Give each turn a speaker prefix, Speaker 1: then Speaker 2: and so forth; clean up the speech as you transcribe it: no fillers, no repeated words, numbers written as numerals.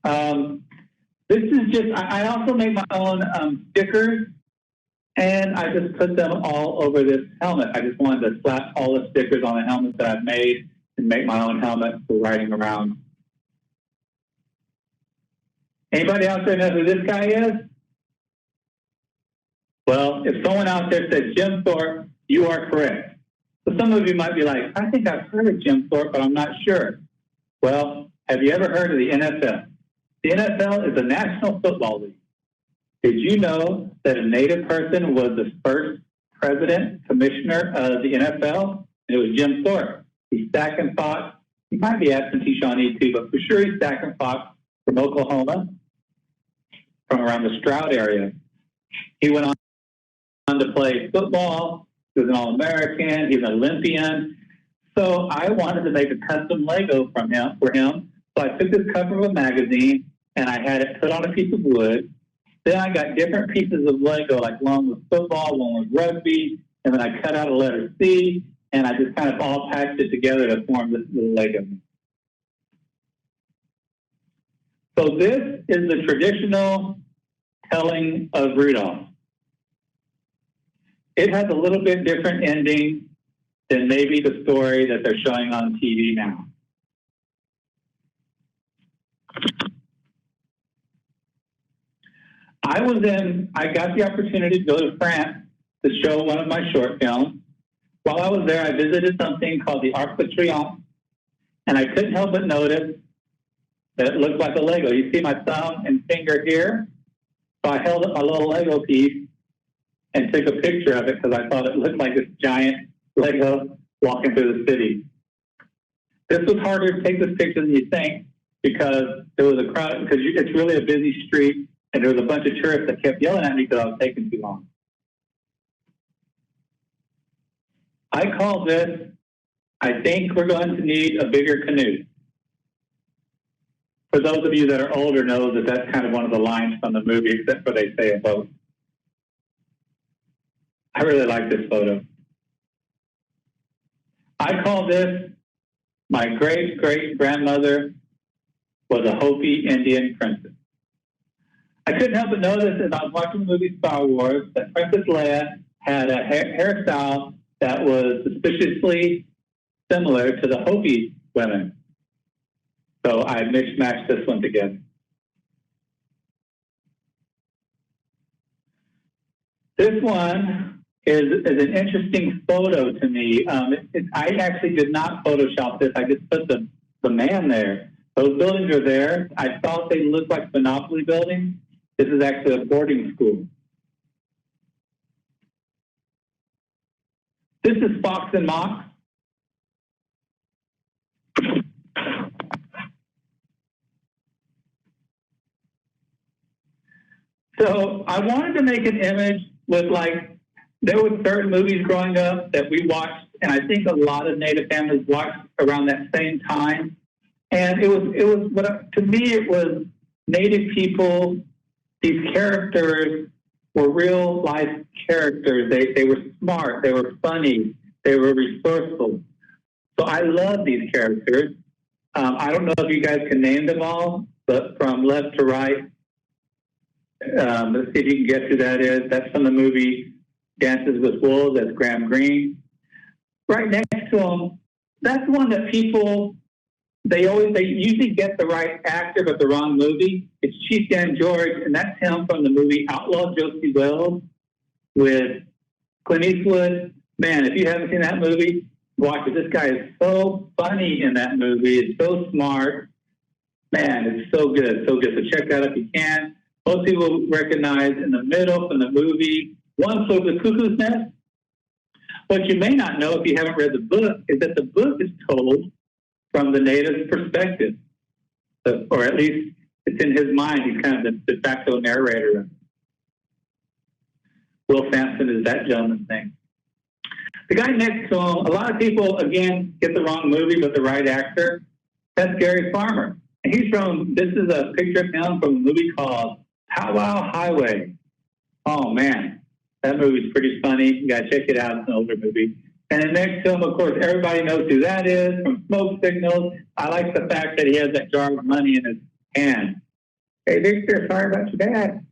Speaker 1: This is just, I also make my own stickers, and I just put them all over this helmet. I just wanted to slap all the stickers on the helmet that I've made and make my own helmet for riding around. Anybody out there know who this guy is? Well, if someone out there said Jim Thorpe, you are correct. So some of you might be like, I think I've heard of Jim Thorpe, but I'm not sure. Well, have you ever heard of the NFL? The NFL is the National Football League. Did you know that a Native person was the first president, commissioner of the NFL? And it was Jim Thorpe. He's Stack and Fox. He might be absentee Shawnee too, but for sure he's Stack and Fox from Oklahoma, from around the Stroud area. He went on to play football. He was an All-American. He was an Olympian. So I wanted to make a custom Lego for him. So I took this cover of a magazine and I had it put on a piece of wood. Then I got different pieces of Lego, like one was football, one was rugby, and then I cut out a letter C, and I just kind of all patched it together to form this little Lego. So this is the traditional telling of Rudolph. It has a little bit different ending than maybe the story that they're showing on TV now. I got the opportunity to go to France to show one of my short films. While I was there, I visited something called the Arc de Triomphe, and I couldn't help but notice that it looked like a Lego. You see my thumb and finger here? So I held up my little Lego piece and took a picture of it because I thought it looked like this giant Lego walking through the city. This was harder to take this picture than you think because there was a crowd, because it's really a busy street, and there was a bunch of tourists that kept yelling at me because I was taking too long. I call this, I think we're going to need a bigger canoe. For those of you that are older know that that's kind of one of the lines from the movie, except for they say a boat. I really like this photo. I call this, my great-great-grandmother was a Hopi Indian princess. I couldn't help but notice as I was watching the movie Star Wars that Princess Leia had a hairstyle that was suspiciously similar to the Hopi women. So I mixed-matched this one together. This one is an interesting photo to me. I actually did not Photoshop this. I just put the man there. Those buildings are there. I thought they looked like Monopoly buildings. This is actually a boarding school. This is Fox and Mox. So I wanted to make an image with, like, there were certain movies growing up that we watched, and I think a lot of Native families watched around that same time. And it was to me, it was Native people. These characters were real life characters. They were smart. They were funny. They were resourceful. So I love these characters. I don't know if you guys can name them all, but from left to right, let's see if you can guess who that is. That's from the movie Dances with Wolves. That's Graham Greene. Right next to him, that's one that people, they usually get the right actor but the wrong movie. It's Chief Dan George, and that's him from the movie Outlaw Josie Wells with Clint Eastwood. Man, if you haven't seen that movie, watch it. This guy is so funny in that movie. It's so smart. Man, it's so good, so good. So check that out if you can. Most people recognize in the middle from the movie One Flew Over the Cuckoo's Nest. What you may not know if you haven't read the book is that the book is told from the native's perspective. So, or at least it's in his mind. He's kind of the de facto narrator. Will Sampson is that gentleman's name. The guy next to him, a lot of people, again, get the wrong movie but the right actor. That's Gary Farmer. And this is a picture of him from a movie called Pow Wow Highway. Oh, man. That movie's pretty funny. You got to check it out. It's an older movie. And then next to him, of course, everybody knows who that is from Smoke Signals. I like the fact that he has that jar of money in his hand. Hey, Victor, sorry about your dad.